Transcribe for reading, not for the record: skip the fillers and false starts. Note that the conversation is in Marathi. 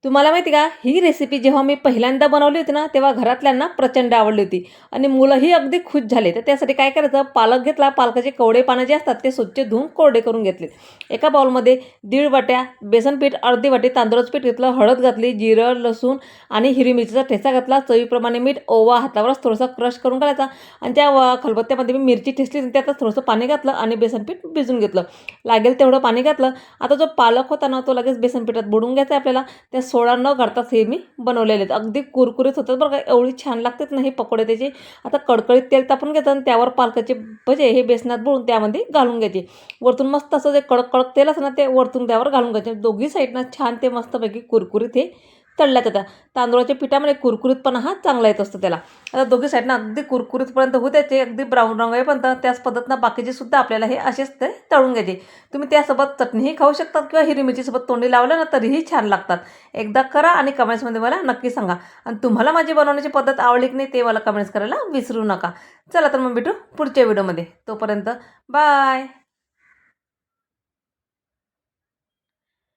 तुम्हाला माहिती का, ही रेसिपी जेव्हा मी पहिल्यांदा बनवली होती ना, तेव्हा घरातल्यांना प्रचंड आवडली होती आणि मुलंही अगदी खुश झाले. तर त्यासाठी काय करायचं, पालक घेतला, पालकाचे कवडे पानं जे असतात ते स्वच्छ धुवून कोरडे करून घेतले. एका बाउलमध्ये 1.5 वाट्या बेसन पीठ, अर्धी वाटी तांदळाचं पीठ घेतलं, हळद घातली, जिरं, लसूण आणि हिरवी मिरचीचा ठेचा घातला, चवीप्रमाणे मीठ, ओवा हातावरच थोडासा क्रश करून घालायचा आणि त्या खलबत्त्यामध्ये मी मिरची ठेचली, त्यातच थोडंसं पाणी घातलं आणि बेसन पीठ भिजून घेतलं. लागेल तेवढं पाणी घातलं. आता जो पालक होता ना, तो लगेच बेसन पिठात बुडवून घ्यायचा आपल्याला. त्या सोडा न घालताच हे मी बनवलेले आहेत. अगदी कुरकुरीत होतात बरं का, एवढी छान लागतात ना हे पकोडे त्याचे. आता कडकडीत तेल तापून घ्यायचं आणि त्यावर पालकाचे भजे हे बेसनात बुडवून त्यामध्ये घालून घ्यायचे. वरतून मस्त असं जे कडक कडक तेल असतं ना, ते वरतून त्यावर घालून घ्यायचे. दोघी साईडनं छान ते मस्तपैकी कुरकुरीत हे तळल्या जातात. तांदूळाच्या पिठामध्ये कुरकुरीतपणा हा चांगला येत असतो त्याला. आता दोघी साईडनं अगदी कुरकुरीतपर्यंत होऊ द्यायचे, अगदी ब्राऊन रंग येईपर्यंत. त्याच पद्धतीनं बाकीचे सुद्धा आपल्याला हे असेच ते तळून घ्यायचे. तुम्ही त्यासोबत चटणीही खाऊ शकतात किंवा हिरवी मिरचीसोबत तोंडी लावलं ना तरीही छान लागतात. एकदा करा आणि कमेंट्समध्ये मला नक्की सांगा. आणि तुम्हाला माझी बनवण्याची पद्धत आवडली की नाही ते मला कमेंट्स करायला विसरू नका. चला तर मग भेटू पुढच्या व्हिडिओमध्ये. तोपर्यंत बाय.